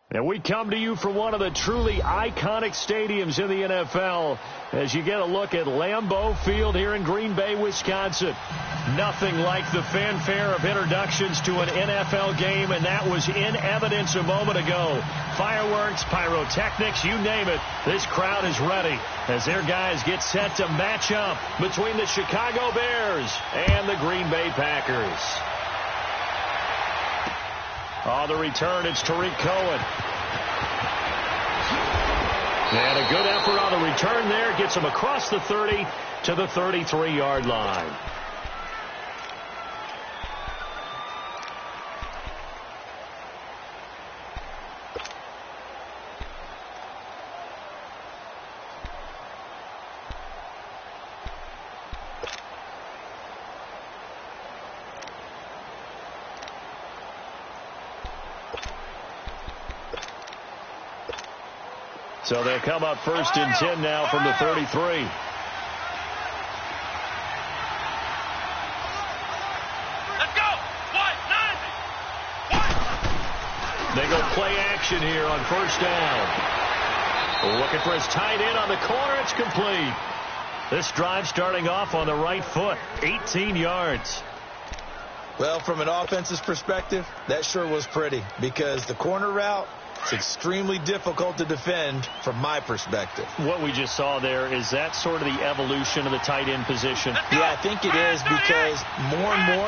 And we come to you from one of the truly iconic stadiums in the NFL as you get a look at Lambeau Field here in Green Bay, Wisconsin. Nothing like the fanfare of introductions to an NFL game, and that was in evidence a moment ago. Fireworks, pyrotechnics, you name it. This crowd is ready as their guys get set to match up between the Chicago Bears and the Green Bay Packers. On the return, it's Tariq Cohen. And a good effort on the return there. Gets him across the 30 to the 33-yard line. So they'll come up first and 10 now from the 33. Let's go. They go play action here on first down. Looking for his tight end on the corner. It's complete. This drive starting off on the right foot. 18 yards. Well, from an offensive perspective, that sure was pretty because the corner route, it's extremely difficult to defend from my perspective. What we just saw there, is that sort of the evolution of the tight end position? Yeah, I think it is because more and more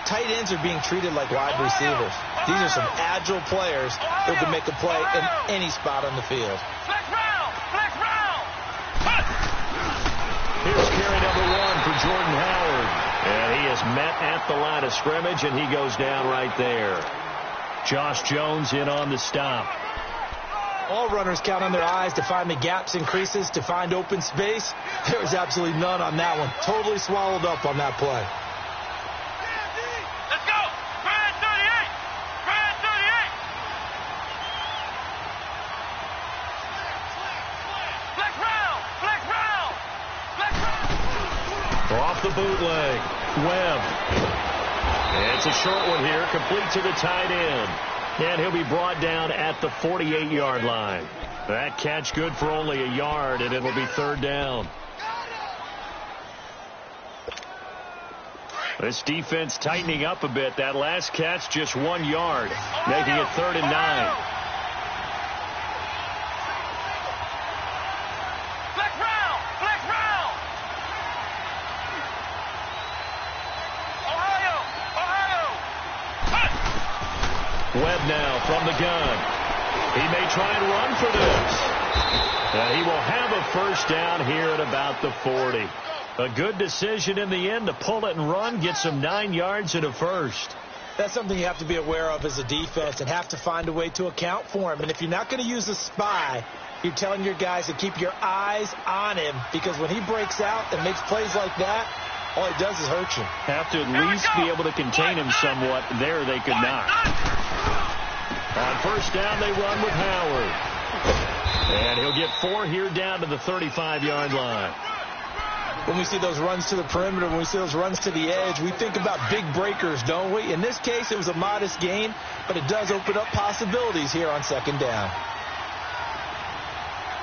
tight ends are being treated like wide receivers. These are some agile players who can make a play in any spot on the field. Here's carry number 1 for Jordan Howard. And he is met at the line of scrimmage, and he goes down right there. Josh Jones in on the stop. All runners count on their eyes to find the gaps and creases, to find open space. There was absolutely none on that one. Totally swallowed up on that play. Let's go. Brad 38. Brad 38. Flex round. Flex round. Flex round. Off the bootleg. Webb. It's a short one here, complete to the tight end. And he'll be brought down at the 48-yard line. That catch good for only a yard, and it'll be third down. This defense tightening up a bit. That last catch, just 1 yard, making it 3rd and 9. Webb now from the gun. He may try and run for this. And he will have a first down here at about the 40. A good decision in the end to pull it and run, get some 9 yards and a first. That's something you have to be aware of as a defense and have to find a way to account for him. And if you're not going to use a spy, you're telling your guys to keep your eyes on him, because when he breaks out and makes plays like that, all he does is hurt you. Have to at least be able to contain him somewhat. There they could not. On first down, they run with Howard. And he'll get 4 here down to the 35-yard line. When we see those runs to the perimeter, when we see those runs to the edge, we think about big breakers, don't we? In this case, it was a modest gain, but it does open up possibilities here on second down.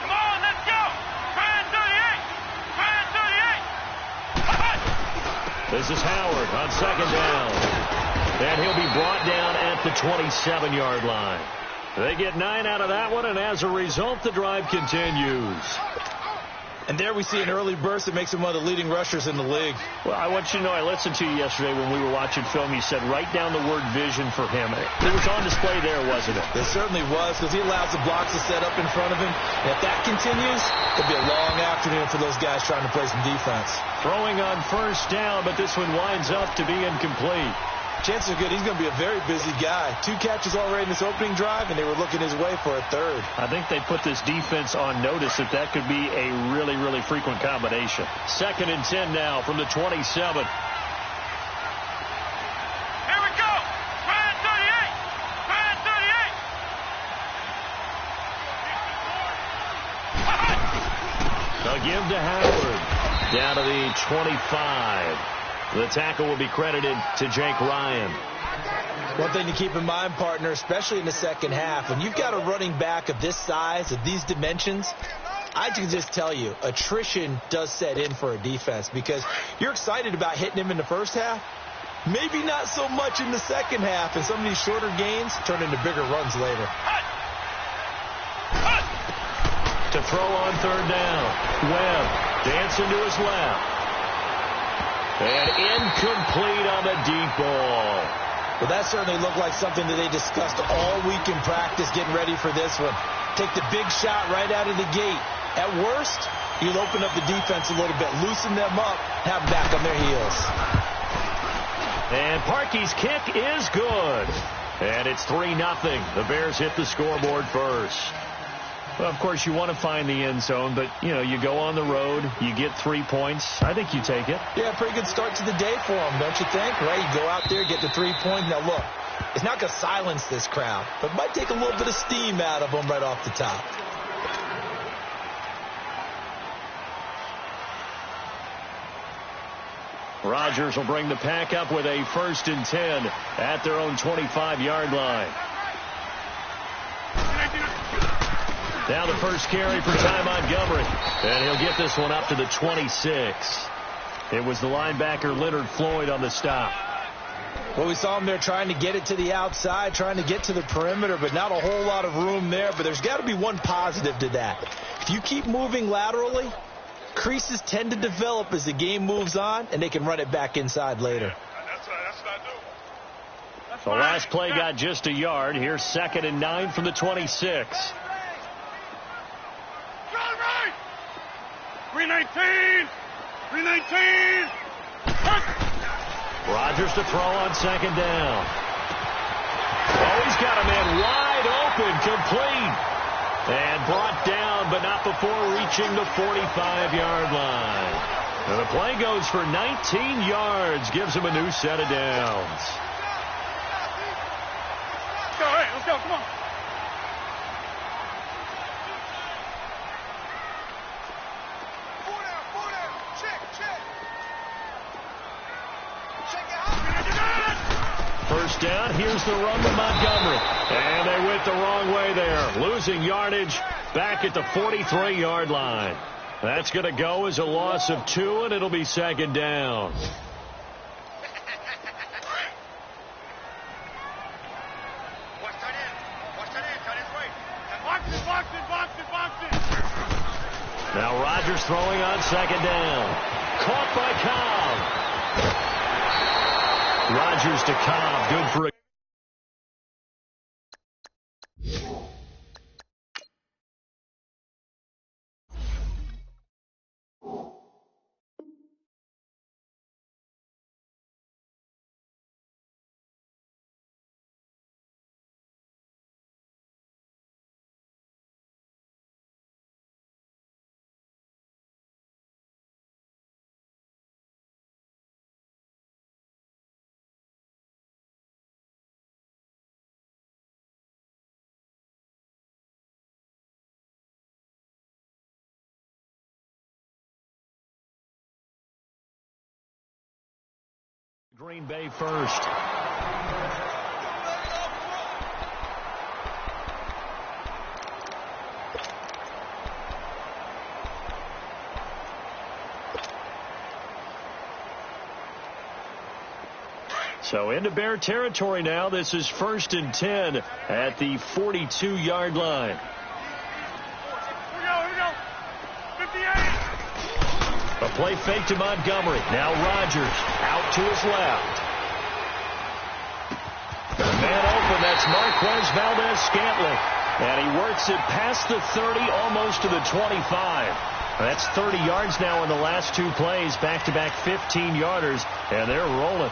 Come on, let's go. Brad 38. Brad 38. This is Howard on second down. And he'll be brought down at the 27-yard line. They get 9 out of that one, and as a result, the drive continues. And there we see an early burst that makes him one of the leading rushers in the league. Well, I want you to know, I listened to you yesterday when we were watching film. You said write down the word vision for him. It was on display there, wasn't it? It certainly was, because he allows the blocks to set up in front of him. And if that continues, it'll be a long afternoon for those guys trying to play some defense. Throwing on first down, but this one winds up to be incomplete. Chances are good he's going to be a very busy guy. 2 catches already in this opening drive, and they were looking his way for a third. I think they put this defense on notice that could be a really, really frequent combination. 2nd and 10 now from the 27. Here we go. Brad 38. Brad 38. They'll give to Howard. Down to the 25. The tackle will be credited to Jake Ryan. One thing to keep in mind, partner, especially in the second half, when you've got a running back of this size, of these dimensions, I can just tell you, attrition does set in for a defense because you're excited about hitting him in the first half. Maybe not so much in the second half, and some of these shorter gains turn into bigger runs later. To throw on third down. Webb dancing to his left. And incomplete on the deep ball. Well, that certainly looked like something that they discussed all week in practice getting ready for this one. Take the big shot right out of the gate. At worst, you'll open up the defense a little bit, loosen them up, have them back on their heels. And Parkey's kick is good. And it's 3-0. The Bears hit the scoreboard first. Well, of course, you want to find the end zone, but, you go on the road, you get 3 points. I think you take it. Yeah, pretty good start to the day for them, don't you think? Right, you go out there, get the 3 points. Now, look, it's not going to silence this crowd, but it might take a little bit of steam out of them right off the top. Rodgers will bring the pack up with a 1st and 10 at their own 25-yard line. Now the first carry for Ty Montgomery. And he'll get this one up to the 26. It was the linebacker Leonard Floyd on the stop. Well, we saw him there trying to get it to the outside, trying to get to the perimeter, but not a whole lot of room there. But there's got to be one positive to that. If you keep moving laterally, creases tend to develop as the game moves on, and they can run it back inside later. The last play got just a yard. Here's 2nd and 9 from the 26. 319! 319! Rodgers to throw on 2nd down. Oh, he's got a man wide open, complete. And brought down, but not before reaching the 45-yard line. And the play goes for 19 yards, gives him a new set of downs. Let's go, hey, let's go, come on. First down, here's the run to Montgomery. And they went the wrong way there. Losing yardage back at the 43-yard line. That's going to go as a loss of 2, and it'll be 2nd down. Now Rodgers throwing on 2nd down. Caught by Cobb. Rodgers to Cobb. Good for a Green Bay first. So into Bear territory now. This is 1st and 10 at the 42-yard line. Here we go. 58. A play fake to Montgomery. Now Rodgers out to his left. Man open. That's Marquez Valdez-Scantling. And he works it past the 30, almost to the 25. That's 30 yards now in the last 2 plays. Back-to-back 15-yarders. And they're rolling.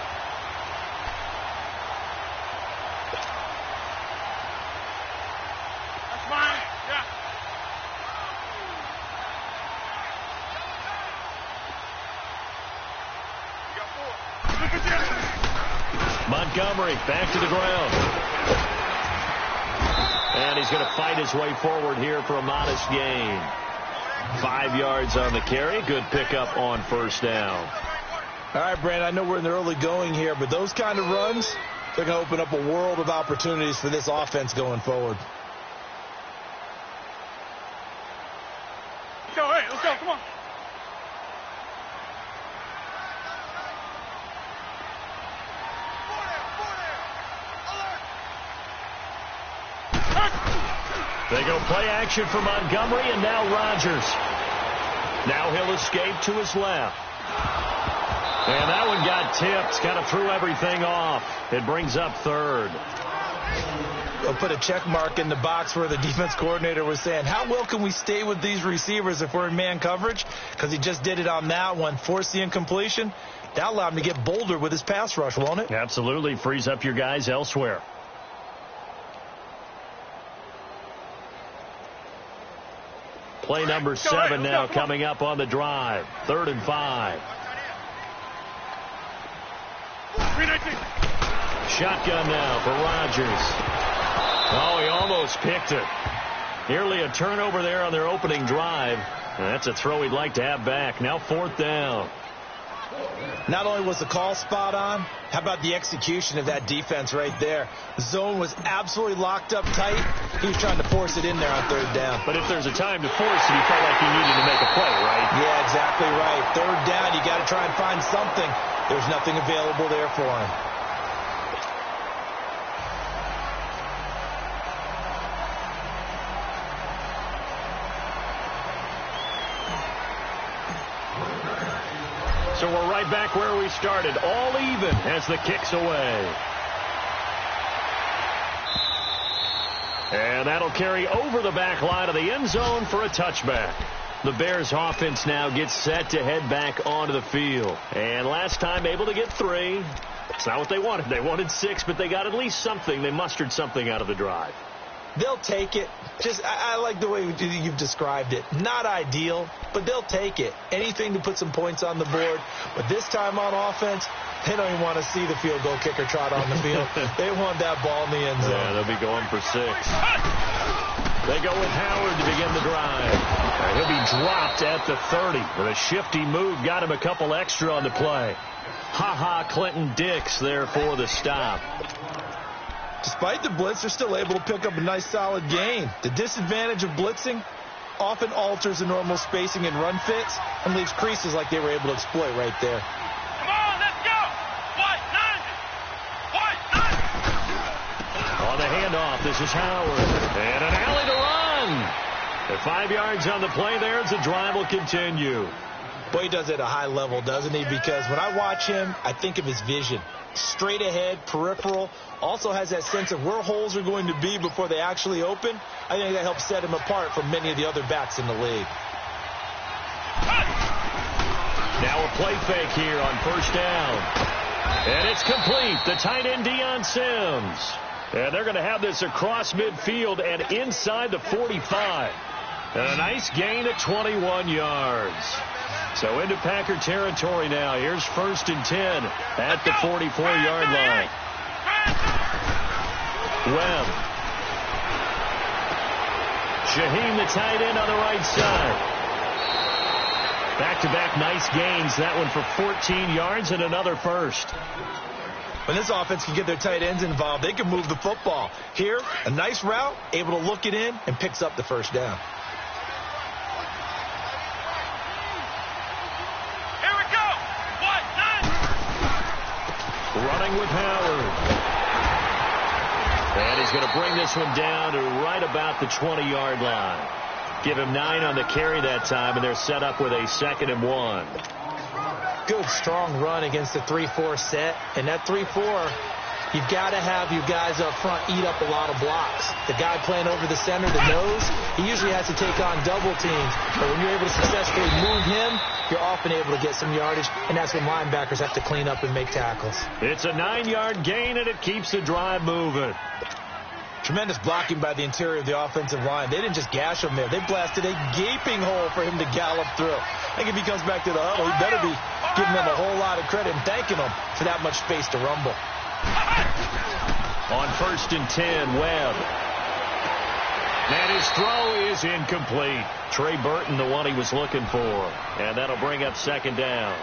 That's mine. Yeah. Montgomery back to the ground. And he's going to fight his way forward here for a modest gain. 5 yards on the carry. Good pickup on 1st down. All right, Brandon, I know we're in the early going here, but those kind of runs, They're going to open up a world of opportunities for this offense going forward. Let's go, come on. They go play action for Montgomery, and now Rodgers. Now he'll escape to his left. And that one got tipped. Kind of threw everything off. It brings up third. They'll put a check mark in the box where the defense coordinator was saying, how well can we stay with these receivers if we're in man coverage? Because he just did it on that one. Forced the incompletion. That'll allow him to get bolder with his pass rush, won't it? Absolutely. Frees up your guys elsewhere. Play number 7 now coming up on the drive. 3rd and 5. Shotgun now for Rodgers. Oh, he almost picked it. Nearly a turnover there on their opening drive. That's a throw he'd like to have back. Now 4th down. Not only was the call spot on, how about the execution of that defense right there? The zone was absolutely locked up tight. He was trying to force it in there on 3rd down. But if there's a time to force it, he felt like he needed to make a play, right? Yeah, exactly right. 3rd down, you got to try and find something. There's nothing available there for him. So we're right back where we started, all even as the kick's away. And that'll carry over the back line of the end zone for a touchback. The Bears offense now gets set to head back onto the field. And last time able to get 3. That's not what they wanted. They wanted 6, but they got at least something. They mustered something out of the drive. They'll take it. I like the way you've described it. Not ideal, but they'll take it. Anything to put some points on the board. But this time on offense, they don't even want to see the field goal kicker trot on the field. They want that ball in the end zone. Yeah, they'll be going for 6. They go with Howard to begin the drive. He'll be dropped at the 30. With a shifty move, got him a couple extra on the play. Clinton Dix there for the stop. Despite the blitz, they're still able to pick up a nice solid gain. The disadvantage of blitzing often alters the normal spacing and run fits and leaves creases like they were able to exploit right there. Come on, let's go. White 90. On the handoff, this is Howard. And an alley to run. At 5 yards on the play there as the drive will continue. Boy, he does it at a high level, doesn't he? Because when I watch him, I think of his vision. Straight ahead, peripheral, also has that sense of where holes are going to be before they actually open. I think that helps set him apart from many of the other backs in the league. Now a play fake here on 1st down. And it's complete. The tight end, Deion Sims. And they're going to have this across midfield and inside the 45. And a nice gain at 21 yards. So into Packer territory now. Here's 1st and 10 at the 44-yard line. Webb. Shaheen, the tight end, on the right side. Back-to-back nice gains. That one for 14 yards and another first. When this offense can get their tight ends involved, they can move the football. Here, a nice route, able to look it in, and picks up the 1st down. Running with Howard. And he's going to bring this one down to right about the 20-yard line. Give him 9 on the carry that time, and they're set up with a 2nd and 1. Good, strong run against the 3-4 set. And that 3-4, you've got to have your guys up front eat up a lot of blocks. The guy playing over the center, the nose, he usually has to take on double teams. But when you're able to successfully move him, you're often able to get some yardage, and that's when linebackers have to clean up and make tackles. It's a 9-yard gain, and it keeps the drive moving. Tremendous blocking by the interior of the offensive line. They didn't just gash him there. They blasted a gaping hole for him to gallop through. I think if he comes back to the huddle, he better be giving them a whole lot of credit and thanking them for that much space to rumble. On 1st and 10, Webb. And his throw is incomplete. Trey Burton, the one he was looking for. And that'll bring up 2nd down.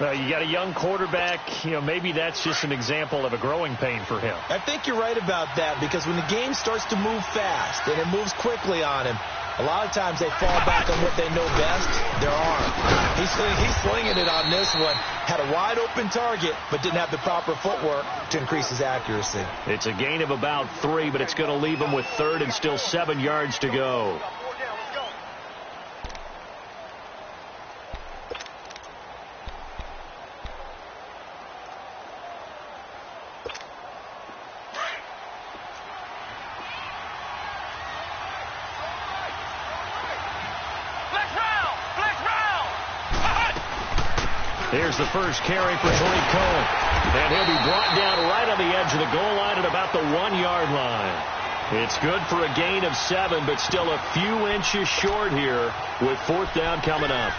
Well, you got a young quarterback. Maybe that's just an example of a growing pain for him. I think you're right about that, because when the game starts to move fast and it moves quickly on him, a lot of times they fall back on what they know best, their arm. He's slinging it on this one. Had a wide-open target, but didn't have the proper footwork to increase his accuracy. It's a gain of about 3, but it's going to leave him with third and still 7 yards to go. Here's the first carry for Tariq Cohen. And he'll be brought down right on the edge of the goal line at about the 1-yard line. It's good for a gain of 7, but still a few inches short here with 4th down coming up.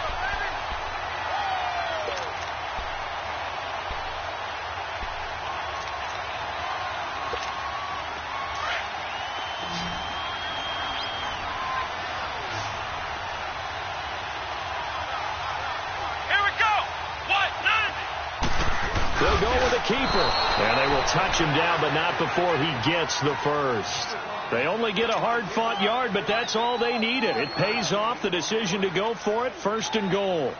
And they will touch him down, but not before he gets the first. They only get a hard-fought yard, but that's all they needed. It pays off, the decision to go for it, 1st and goal.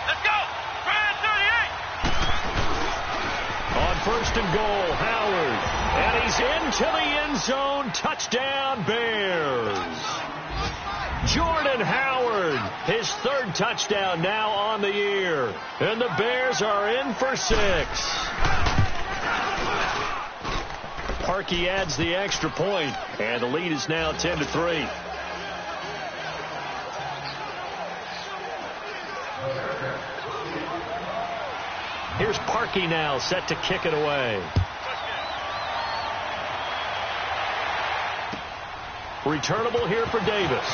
Let's go! Brand 38! On 1st and goal, Howard. And he's into the end zone. Touchdown, Bears. Jordan Howard, his 3rd touchdown now on the year. And the Bears are in for 6. Parkey adds the extra point, and the lead is now 10-3. Here's Parkey now, set to kick it away. Returnable here for Davis.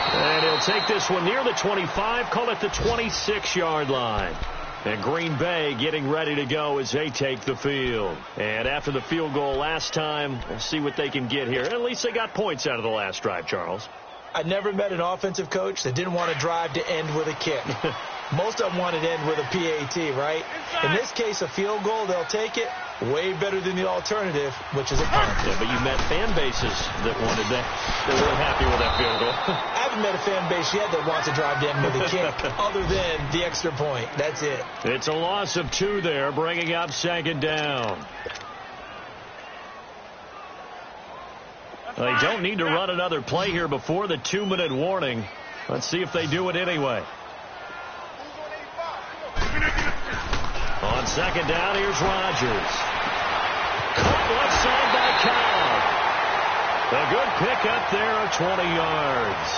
And he'll take this one near the 25, call it the 26-yard line. And Green Bay getting ready to go as they take the field. And after the field goal last time, we'll see what they can get here. At least they got points out of the last drive, Charles. I never met an offensive coach that didn't want to drive to end with a kick. Most of them wanted to end with a PAT, right? In this case, a field goal, they'll take it. Way better than the alternative, which is a punt. Yeah, but you met fan bases that wanted that. They're real happy with that field goal. I haven't met a fan base yet that wants to drive to end with a kick other than the extra point. That's it. It's a loss of 2 there, bringing up 2nd down. They don't need to run another play here before the 2-minute warning. Let's see if they do it anyway. On 2nd down, here's Rodgers. Caught left side by Cobb. A good pickup there of 20 yards.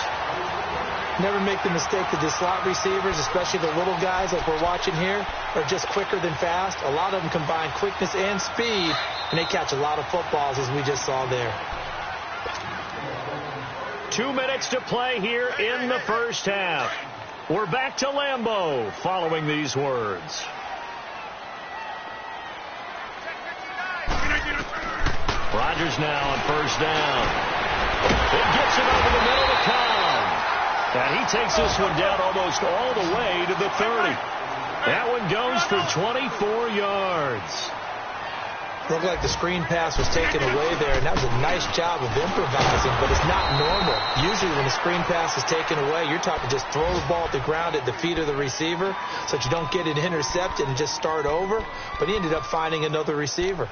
Never make the mistake that the slot receivers, especially the little guys like we're watching here, are just quicker than fast. A lot of them combine quickness and speed, and they catch a lot of footballs, as we just saw there. 2 minutes to play here in the first half. We're back to Lambeau following these words. Rodgers now on 1st down. It gets it over the middle to Cobb. And he takes this one down almost all the way to the 30. That one goes for 24 yards. Looked like the screen pass was taken away there, and that was a nice job of improvising, but it's not normal. Usually when a screen pass is taken away, you're taught to just throw the ball at the ground at the feet of the receiver so that you don't get it intercepted and just start over. But he ended up finding another receiver.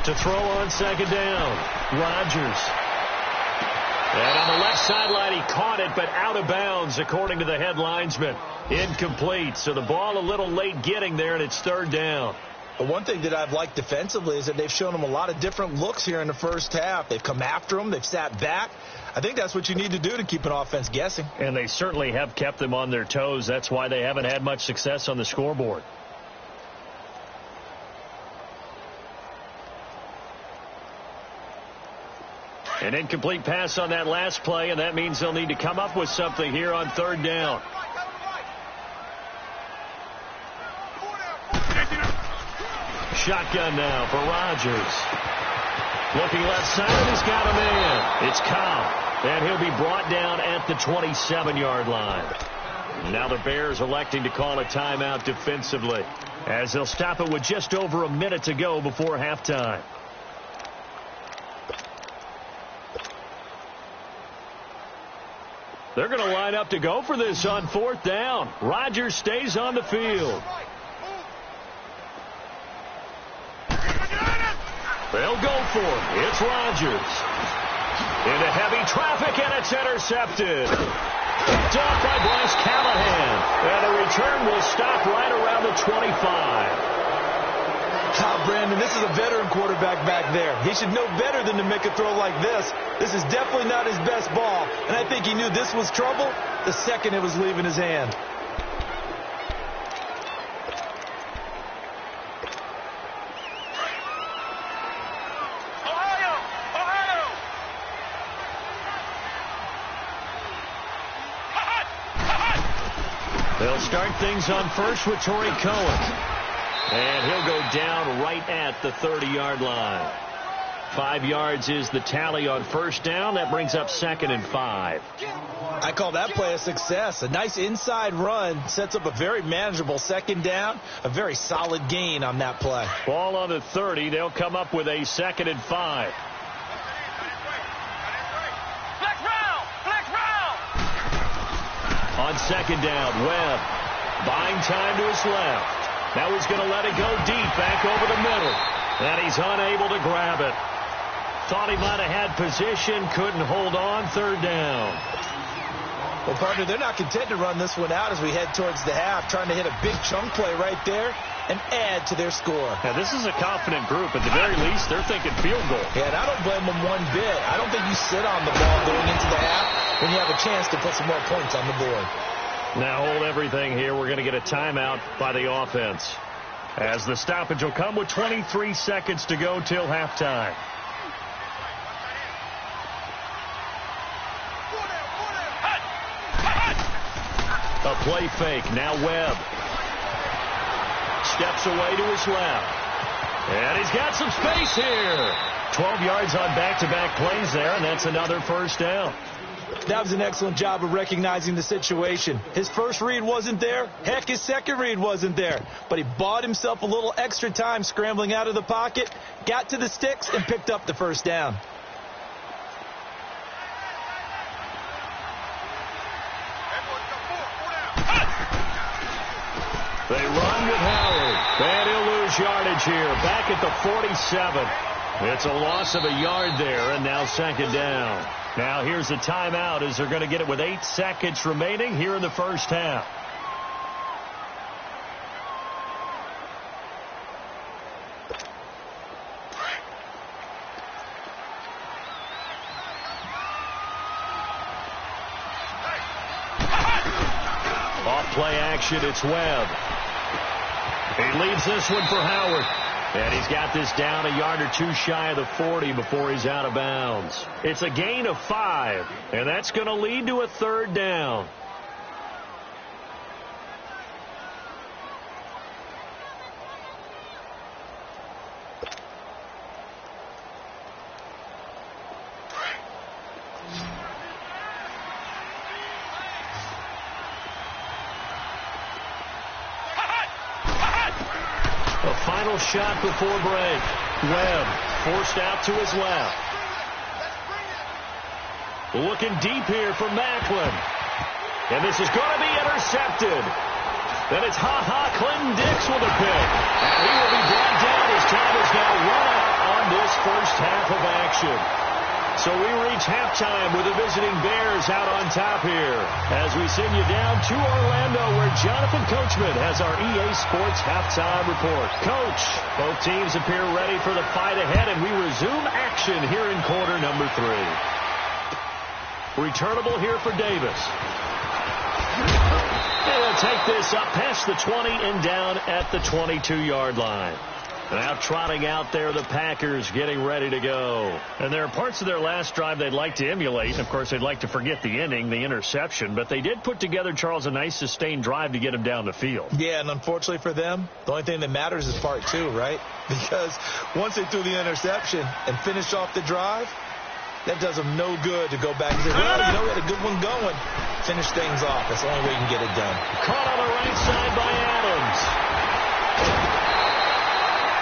To throw on 2nd down, Rodgers. And on the left sideline, he caught it, but out of bounds, according to the head linesman. Incomplete, so the ball a little late getting there, and it's 3rd down. But one thing that I've liked defensively is that they've shown him a lot of different looks here in the first half. They've come after him. They've sat back. I think that's what you need to do to keep an offense guessing. And they certainly have kept them on their toes. That's why they haven't had much success on the scoreboard. An incomplete pass on that last play, and that means they'll need to come up with something here on third down. Shotgun now for Rodgers. Looking left side, and he's got a man. It's Cobb, and he'll be brought down at the 27-yard line. Now the Bears electing to call a timeout defensively, as they'll stop it with just over a minute to go before halftime. They're going to line up to go for this on fourth down. Rodgers stays on the field. They'll go for it. It's Rodgers. Into heavy traffic, and it's intercepted. Picked off by Bryce Callahan. And the return will stop right around the 25. Brandon, this is a veteran quarterback back there. He should know better than to make a throw like this. This is definitely not his best ball, and I think he knew this was trouble the second it was leaving his hand. They'll start things on first with Torrey Cohen. And he'll go down right at the 30-yard line. 5 yards is the tally on first down. That brings up 2nd and 5. I call that play a success. A nice inside run sets up a very manageable second down. A very solid gain on that play. Ball on the 30. They'll come up with a 2nd and 5. On second down, Webb buying time to his left. Now he's going to let it go deep back over the middle. And he's unable to grab it. Thought he might have had position, couldn't hold on. Third down. Well, partner, they're not content to run this one out as we head towards the half, trying to hit a big chunk play right there and add to their score. Now, this is a confident group. At the very least, they're thinking field goal. Yeah, and I don't blame them one bit. I don't think you sit on the ball going into the half when you have a chance to put some more points on the board. Now hold everything here. We're going to get a timeout by the offense, as the stoppage will come with 23 seconds to go till halftime. A play fake. Now Webb steps away to his left. And he's got some space here. 12 yards on back-to-back plays there, and that's another first down. That was an excellent job of recognizing the situation. His first read wasn't there. Heck, his second read wasn't there. But he bought himself a little extra time scrambling out of the pocket, got to the sticks, and picked up the first down. They run with Howard. And he'll lose yardage here. Back at the 47. It's a loss of a yard there, and now second down. Now here's a timeout as they're going to get it with 8 seconds remaining here in the first half. Off play action, it's Webb. He leaves this one for Howard. And he's got this down a yard or two shy of the 40 before he's out of bounds. It's a gain of 5, and that's going to lead to a third down. Final shot before break. Webb forced out to his left. Looking deep here for Macklin. And this is going to be intercepted. Then it's Clinton Dix with a pick. And he will be brought down as time is now run out on this first half of action. So we reach halftime with the visiting Bears out on top here as we send you down to Orlando where Jonathan Coachman has our EA Sports halftime report. Coach, both teams appear ready for the fight ahead, and we resume action here in quarter number 3. Returnable here for Davis. And they'll take this up past the 20 and down at the 22-yard line. Now trotting out there, the Packers getting ready to go. And there are parts of their last drive they'd like to emulate. Of course, they'd like to forget the inning, the interception. But they did put together, Charles, a nice sustained drive to get them down the field. Yeah, and unfortunately for them, the only thing that matters is part 2, right? Because once they threw the interception and finished off the drive, that does them no good to go back and say, well, you know, we had a good one going. Finish things off. That's the only way you can get it done. Caught on the right side by Adams.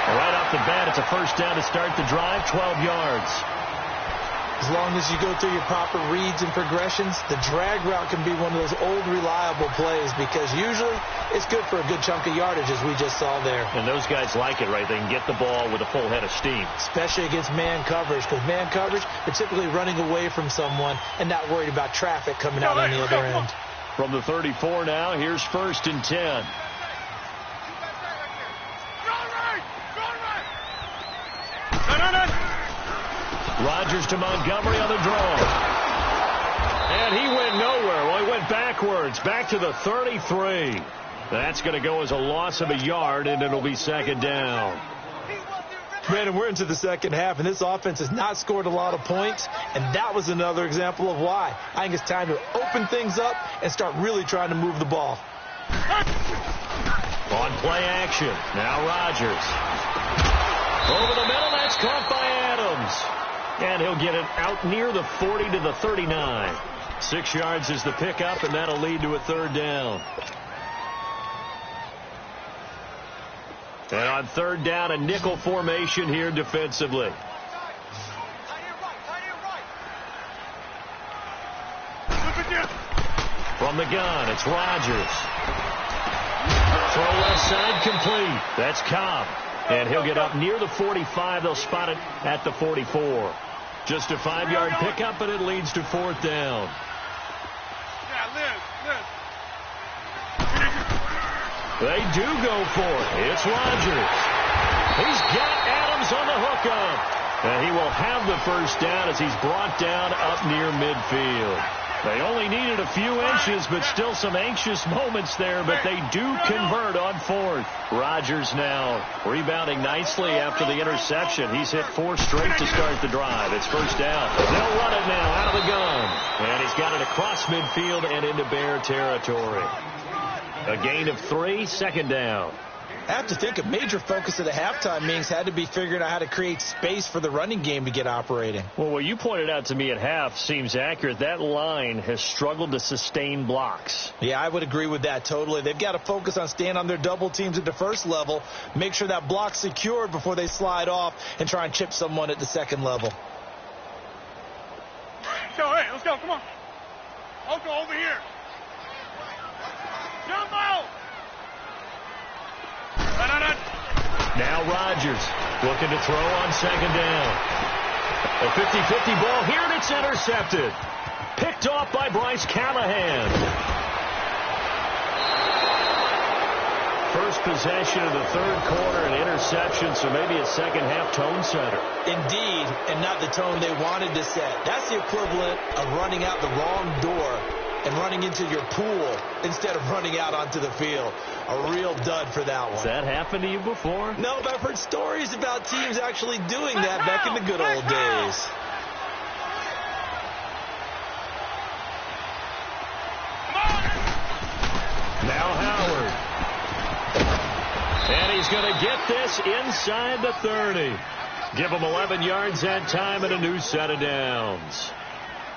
Right off the bat, it's a first down to start the drive, 12 yards. As long as you go through your proper reads and progressions, the drag route can be one of those old reliable plays because usually it's good for a good chunk of yardage, as we just saw there. And those guys like it, right? They can get the ball with a full head of steam. Especially against man coverage, because man coverage, they're typically running away from someone and not worried about traffic coming out on the other end. From the 34 now, here's 1st and 10. Rodgers to Montgomery on the draw. And he went nowhere. Well, he went backwards, back to the 33. That's going to go as a loss of a yard, and it'll be 2nd down. Brandon, we're into the second half, and this offense has not scored a lot of points, and that was another example of why. I think it's time to open things up and start really trying to move the ball. On play action, now Rodgers. Over the middle, that's caught by Adams. And he'll get it out near the 40 to the 39. 6 yards is the pickup, and that'll lead to a 3rd down. And on 3rd down, a nickel formation here defensively. From the gun, it's Rodgers. Throw left side complete. That's Cobb. And he'll get up near the 45. They'll spot it at the 44. Just a 5-yard pickup, and it leads to 4th down. They do go for it. It's Rodgers. He's got Adams on the hookup. And he will have the 1st down as he's brought down up near midfield. They only needed a few inches, but still some anxious moments there, but they do convert on 4th. Rodgers now rebounding nicely after the interception. He's hit 4 straight to start the drive. It's 1st down. They'll run it now out of the gun. And he's got it across midfield and into Bear territory. A gain of 3, 2nd down. I have to think a major focus of the halftime meetings had to be figuring out how to create space for the running game to get operating. Well, what you pointed out to me at half seems accurate. That line has struggled to sustain blocks. Yeah, I would agree with that totally. They've got to focus on staying on their double teams at the 1st level, make sure that block's secured before they slide off and try and chip someone at the 2nd level. So, hey, let's go. Come on. Let's go over here. Jump out. Now Rodgers looking to throw on 2nd down. A 50-50 ball here, and it's intercepted. Picked off by Bryce Callahan. First possession of the 3rd quarter, an interception, so maybe a second-half tone setter. Indeed, and not the tone they wanted to set. That's the equivalent of running out the wrong door and running into your pool instead of running out onto the field. A real dud for that one. Has that happened to you before? No, but I've heard stories about teams actually doing that back in the good old days. Now Howard. And he's going to get this inside the 30. Give him 11 yards that time and a new set of downs.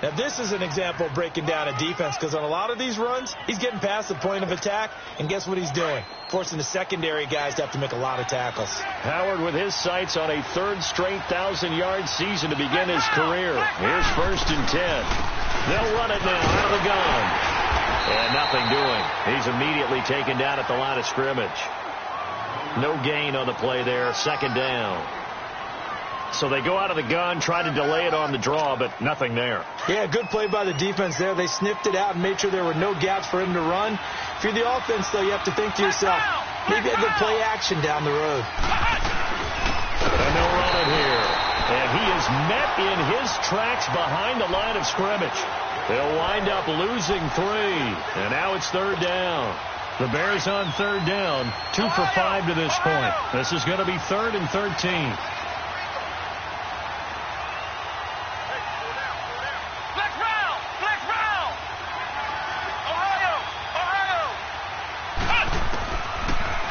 Now, this is an example of breaking down a defense because on a lot of these runs, he's getting past the point of attack, and guess what he's doing? Forcing the secondary guys to have to make a lot of tackles. Howard with his sights on a 3rd straight 1,000-yard season to begin his career. Here's 1st and 10. They'll run it now out of the gun. And nothing doing. He's immediately taken down at the line of scrimmage. No gain on the play there. 2nd down. So they go out of the gun, try to delay it on the draw, but nothing there. Yeah, good play by the defense there. They sniffed it out and made sure there were no gaps for him to run. If you're the offense, though, you have to think to yourself, maybe I could play action down the road. And they'll run it here. And he is met in his tracks behind the line of scrimmage. They'll wind up losing 3. And now it's 3rd down. The Bears on 3rd down, 2 for 5 to this point. This is going to be 3rd and 13.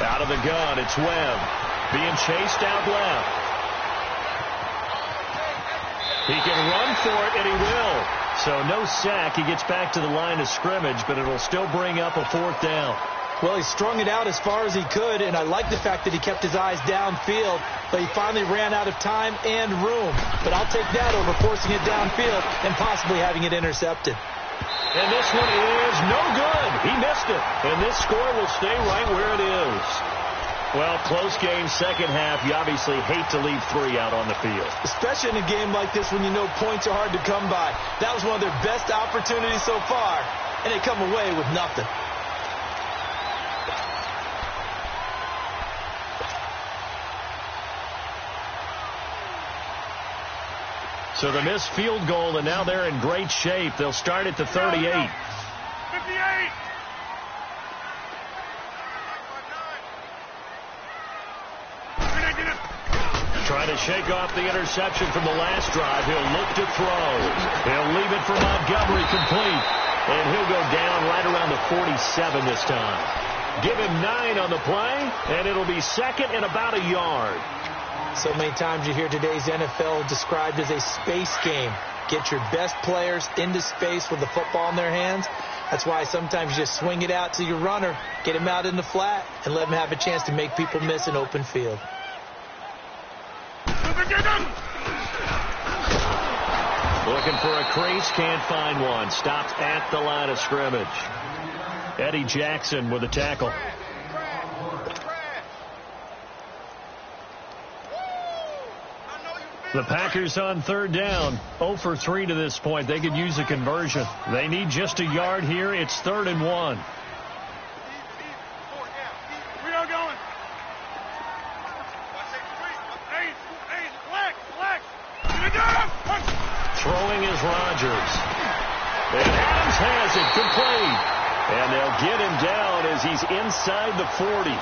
Out of the gun, it's Webb. Being chased out left. He can run for it, and he will. So no sack. He gets back to the line of scrimmage, but it'll still bring up a 4th down. Well, he strung it out as far as he could, and I like the fact that he kept his eyes downfield, but he finally ran out of time and room. But I'll take that over forcing it downfield and possibly having it intercepted. And this one is no good. He missed it. And this score will stay right where it is. Well, close game, second half. You obviously hate to leave 3 out on the field. Especially in a game like this when you know points are hard to come by. That was one of their best opportunities so far, and they come away with nothing. So the missed field goal, and now they're in great shape. They'll start at the 38. 58. Trying to shake off the interception from the last drive. He'll look to throw. He'll leave it for Montgomery complete. And he'll go down right around the 47 this time. Give him 9 on the play, and it'll be second and about a yard. So many times you hear today's NFL described as a space game. Get your best players into space with the football in their hands. That's why sometimes you just swing it out to your runner, get him out in the flat, and let him have a chance to make people miss an open field. Looking for a crease, can't find one. Stopped at the line of scrimmage. Eddie Jackson with a tackle. The Packers on 3rd down, 0 for 3 to this point. They could use a conversion. They need just a yard here. It's 3rd and 1. We are going. Throwing is Rodgers. And Adams has it complete. And they'll get him down as he's inside the 40.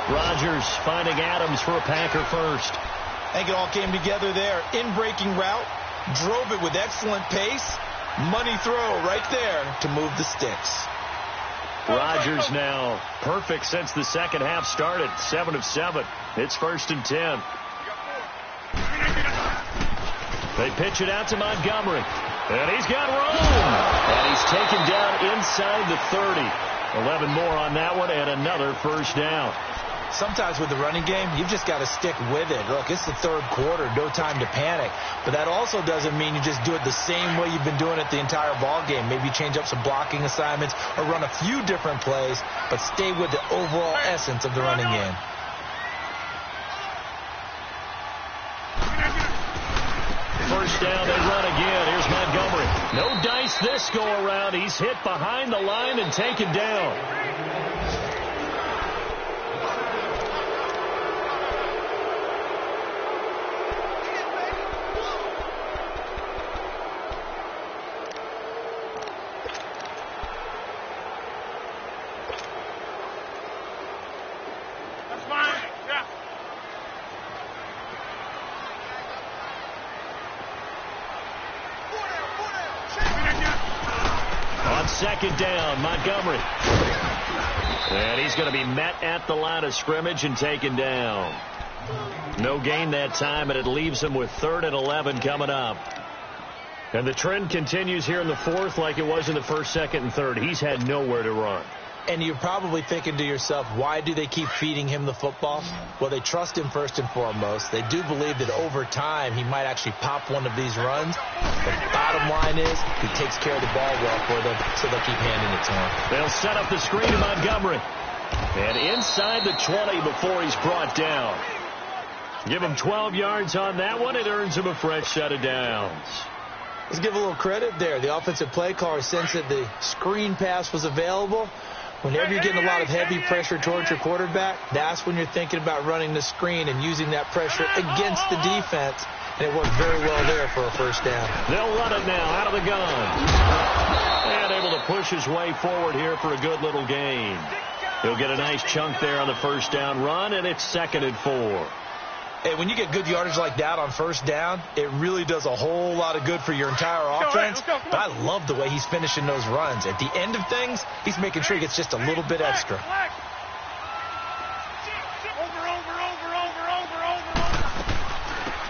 Rodgers finding Adams for a Packer first. I think it all came together there. In-breaking route, drove it with excellent pace. Money throw right there to move the sticks. Rodgers now perfect since the second half started. 7 of 7. It's 1st and 10. They pitch it out to Montgomery. And he's got room. And he's taken down inside the 30. 11 more on that one and another first down. Sometimes with the running game, you've just got to stick with it. Look, it's the 3rd quarter, no time to panic. But that also doesn't mean you just do it the same way you've been doing it the entire ball game. Maybe change up some blocking assignments or run a few different plays, but stay with the overall essence of the running game. First down, they run again. Here's Montgomery. No dice this go around. He's hit behind the line and taken down. Second down, Montgomery. And he's going to be met at the line of scrimmage and taken down. No gain that time, and it leaves him with 3rd and 11 coming up. And the trend continues here in the 4th like it was in the 1st, 2nd, and 3rd. He's had nowhere to run. And you're probably thinking to yourself, why do they keep feeding him the football? Well, they trust him first and foremost. They do believe that over time he might actually pop one of these runs. The bottom line is he takes care of the ball well for them, so they'll keep handing it to him. They'll set up the screen to Montgomery. And inside the 20 before he's brought down. Give him 12 yards on that one. It earns him a fresh set of downs. Let's give a little credit there. The offensive play caller sensed that the screen pass was available. Whenever you're getting a lot of heavy pressure towards your quarterback, that's when you're thinking about running the screen and using that pressure against the defense. And it worked very well there for a first down. They'll run it now out of the gun. And able to push his way forward here for a good little gain. He'll get a nice chunk there on the first down run, and it's 2nd and 4. Hey, when you get good yardage like that on first down, it really does a whole lot of good for your entire offense. But I love the way he's finishing those runs. At the end of things, he's making sure he gets just a little bit extra.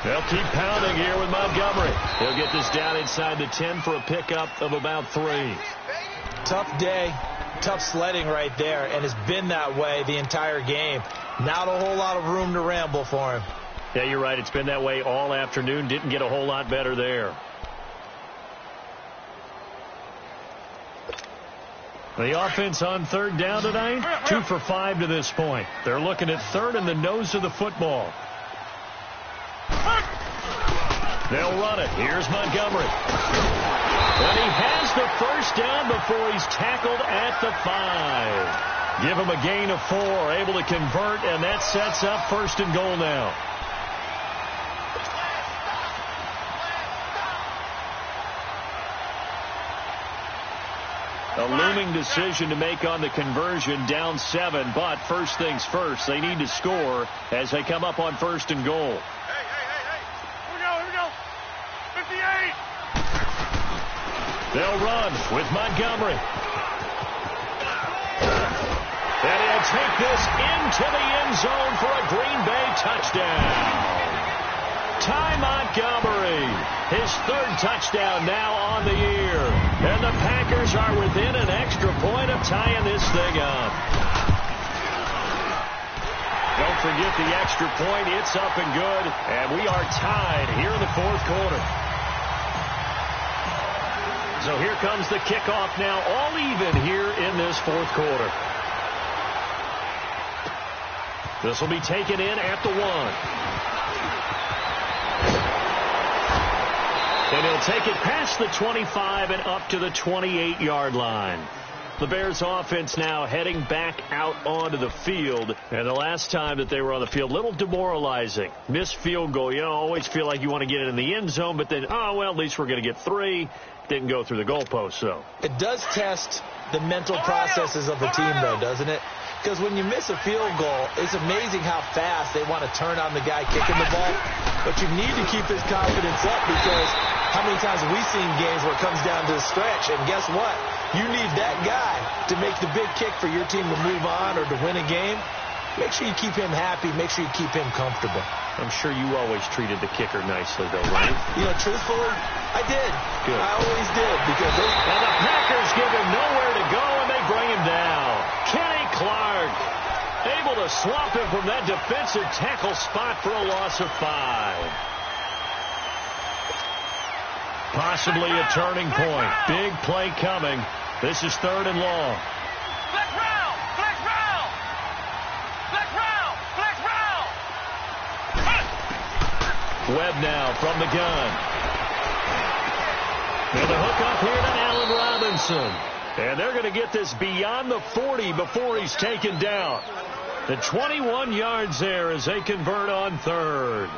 They'll keep pounding here with Montgomery. He'll get this down inside the 10 for a pickup of about 3. Tough day, tough sledding right there, and it's been that way the entire game. Not a whole lot of room to ramble for him. Yeah, you're right. It's been that way all afternoon. Didn't get a whole lot better there. The offense on 3rd down tonight, 2 for 5 to this point. They're looking at 3rd and the nose of the football. They'll run it. Here's Montgomery. And he has the first down before he's tackled at the 5. Give him a gain of 4, able to convert, and that sets up 1st and goal now. A looming decision to make on the conversion, down 7, but first things first, they need to score as they come up on 1st and goal. Here we go. 58. They'll run with Montgomery. And he'll take this into the end zone for a Green Bay touchdown. Ty Montgomery, his 3rd touchdown now on the year. And the Packers are within an extra point of tying this thing up. Don't forget the extra point. It's up and good. And we are tied here in the 4th quarter. So here comes the kickoff now, all even here in this 4th quarter. This will be taken in at the 1. And he'll take it past the 25 and up to the 28-yard line. The Bears offense now heading back out onto the field. And the last time that they were on the field, a little demoralizing. Missed field goal. You know, always feel like you want to get it in the end zone, but then, oh, well, at least we're going to get 3. Didn't go through the goalpost, though. It does test the mental processes of the team, though, doesn't it? Because when you miss a field goal, it's amazing how fast they want to turn on the guy kicking the ball. But you need to keep his confidence up, because how many times have we seen games where it comes down to the stretch? And guess what? You need that guy to make the big kick for your team to move on or to win a game. Make sure you keep him happy. Make sure you keep him comfortable. I'm sure you always treated the kicker nicely, though, right? You know, truthfully, I did. Good. I always did. Because and the Packers give him nowhere to go, and they bring him down. Kenny Clark able to swap him from that defensive tackle spot for a loss of 5. Possibly a turning point. Big play coming. This is 3rd and long. Flex round. Webb now from the gun. And the hook up here to Allen Robinson. And they're going to get this beyond the 40 before he's taken down. The 21 yards there as they convert on 3rd.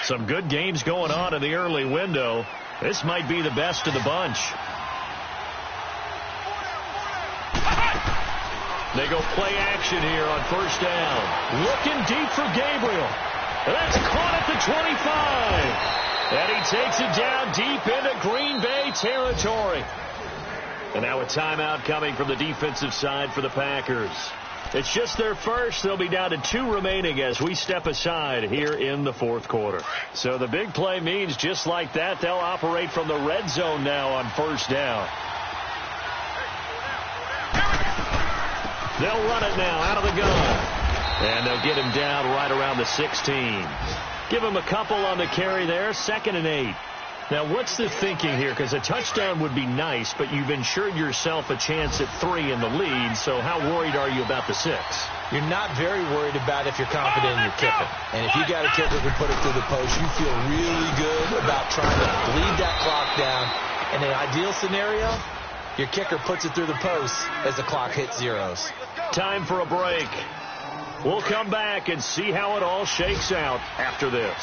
Some good games going on in the early window. This might be the best of the bunch. They go play action here on 1st down. Looking deep for Gabriel. That's caught at the 25. And he takes it down deep into Green Bay territory. And now a timeout coming from the defensive side for the Packers. It's just their first. They'll be down to 2 remaining as we step aside here in the 4th quarter. So the big play means just like that, they'll operate from the red zone now on 1st down. They'll run it now out of the gun. And they'll get him down right around the 16. Give him a couple on the carry there, 2nd and 8. Now, what's the thinking here? Because a touchdown would be nice, but you've ensured yourself a chance at 3 in the lead, so how worried are you about the 6? You're not very worried about if you're confident in your kicker. And if you got a kicker who can put it through the post, you feel really good about trying to bleed that clock down. In an ideal scenario, your kicker puts it through the post as the clock hits zeros. Time for a break. We'll come back and see how it all shakes out after this.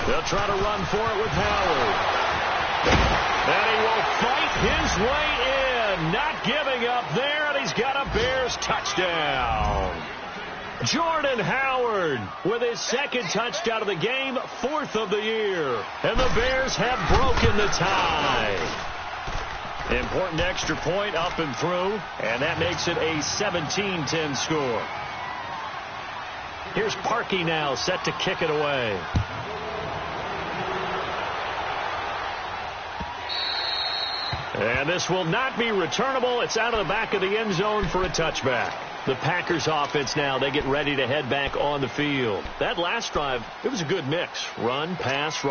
They'll try to run for it with Howard. And he will fight his way in. Not giving up there, and he's got a Bears touchdown. Jordan Howard with his second touchdown of the game, 4th of the year. And the Bears have broken the tie. Important extra point up and through, and that makes it a 17-10 score. Here's Parkey now, set to kick it away. And this will not be returnable. It's out of the back of the end zone for a touchback. The Packers offense now, they get ready to head back on the field. That last drive, it was a good mix. Run, pass,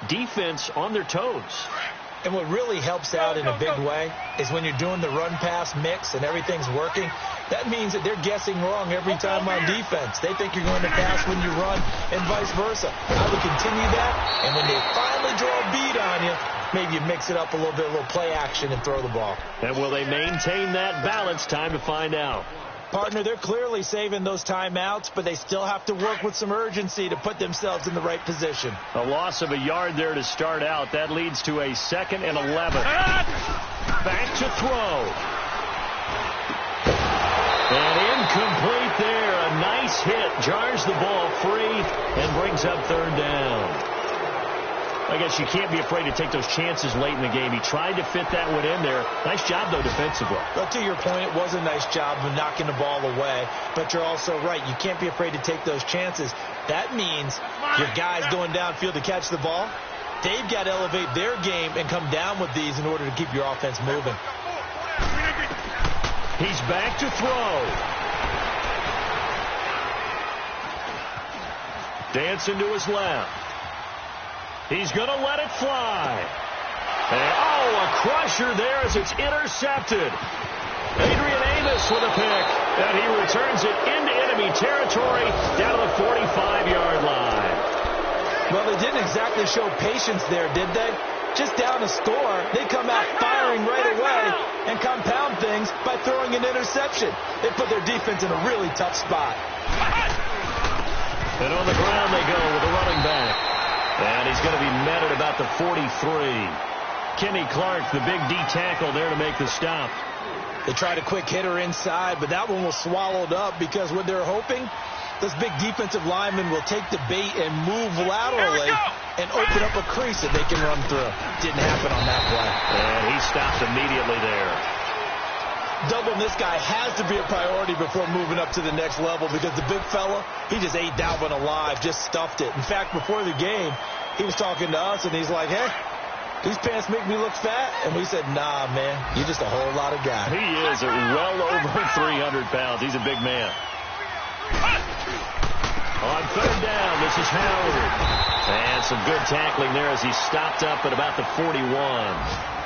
defense on their toes. And what really helps out in a big way is when you're doing the run-pass mix and everything's working, that means that they're guessing wrong every time on defense. They think you're going to pass when you run and vice versa. I would continue that, and when they finally draw a beat on you, maybe you mix it up a little bit, a little play action, and throw the ball. And will they maintain that balance? Time to find out. Partner, they're clearly saving those timeouts, but they still have to work with some urgency to put themselves in the right position. A loss of a yard there to start out. That leads to a 2nd and 11. Back to throw. And incomplete there. A nice hit. Jars the ball free and brings up 3rd down. I guess you can't be afraid to take those chances late in the game. He tried to fit that one in there. Nice job, though, defensively. But to your point, it was a nice job of knocking the ball away. But you're also right. You can't be afraid to take those chances. That means your guys going downfield to catch the ball, they've got to elevate their game and come down with these in order to keep your offense moving. He's back to throw. Dancing to his left. He's going to let it fly. And, a crusher there as it's intercepted. Adrian Amos with a pick. And he returns it into enemy territory down to the 45-yard line. Well, they didn't exactly show patience there, did they? Just down a score, they come out firing right away and compound things by throwing an interception. They put their defense in a really tough spot. And on the ground they go with the running back. And he's going to be met at about the 43. Kenny Clark, the big D tackle there to make the stop. They tried a quick hitter inside, but that one was swallowed up because what they're hoping, this big defensive lineman will take the bait and move laterally and open up a crease that they can run through. Didn't happen on that play. And he stopped immediately there. Doubling this guy has to be a priority before moving up to the next level because the big fella, he just ate Dalvin alive, just stuffed it. In fact, before the game, he was talking to us, and he's like, hey, these pants make me look fat? And we said, nah, man, you're just a whole lot of guy. He is well over 300 pounds. He's a big man. On 3rd down, this is Howard. And some good tackling there as he stopped up at about the 41.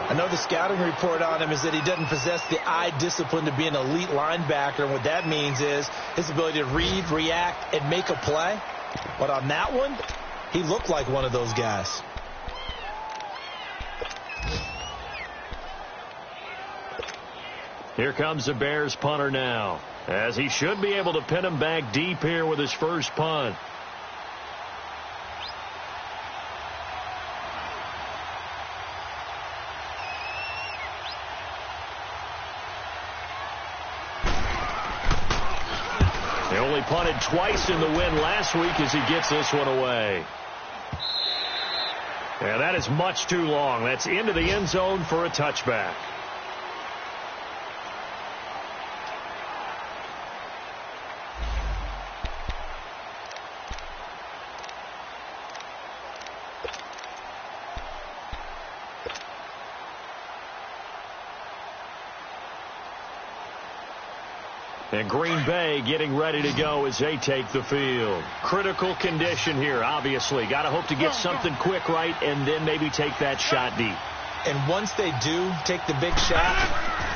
I know the scouting report on him is that he doesn't possess the eye discipline to be an elite linebacker. And what that means is his ability to read, react, and make a play. But on that one, he looked like one of those guys. Here comes the Bears punter now, as he should be able to pin him back deep here with his first punt. He only punted twice in the win last week as he gets this one away. And that is much too long. That's into the end zone for a touchback. And Green Bay getting ready to go as they take the field. Critical condition here, obviously. Got to hope to get something quick right and then maybe take that shot deep. And once they do take the big shot,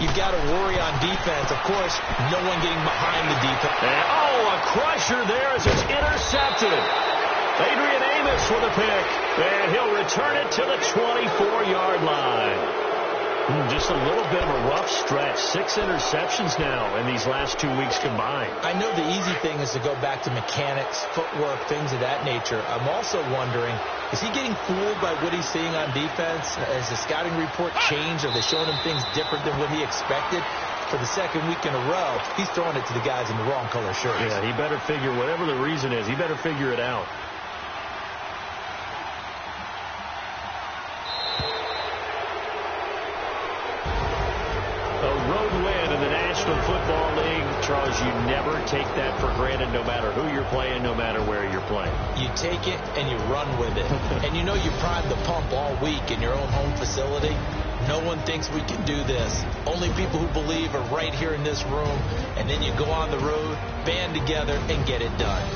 you've got to worry on defense. Of course, no one getting behind the defense. And, a crusher there as it's intercepted. Adrian Amos with a pick. And he'll return it to the 24-yard line. Just a little bit of a rough stretch. 6 interceptions now in these last 2 weeks combined. I know the easy thing is to go back to mechanics, footwork, things of that nature. I'm also wondering, is he getting fooled by what he's seeing on defense? Has the scouting report changed? Are they showing him things different than what he expected? For the second week in a row, he's throwing it to the guys in the wrong color shirts. Yeah, he better figure, whatever the reason is, he better figure it out. Football League, Charles, you never take that for granted no matter who you're playing, no matter where you're playing. You take it and you run with it. And you know you primed the pump all week in your own home facility. No one thinks we can do this. Only people who believe are right here in this room. And then you go on the road, band together, and get it done.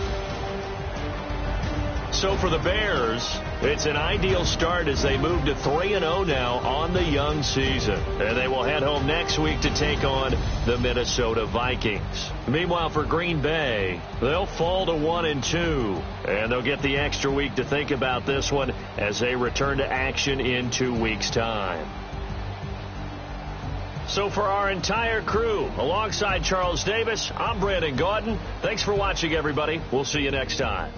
So for the Bears, it's an ideal start as they move to 3-0 now on the young season. And they will head home next week to take on the Minnesota Vikings. Meanwhile, for Green Bay, they'll fall to 1-2. And they'll get the extra week to think about this one as they return to action in 2 weeks' time. So for our entire crew, alongside Charles Davis, I'm Brandon Gaudin. Thanks for watching, everybody. We'll see you next time.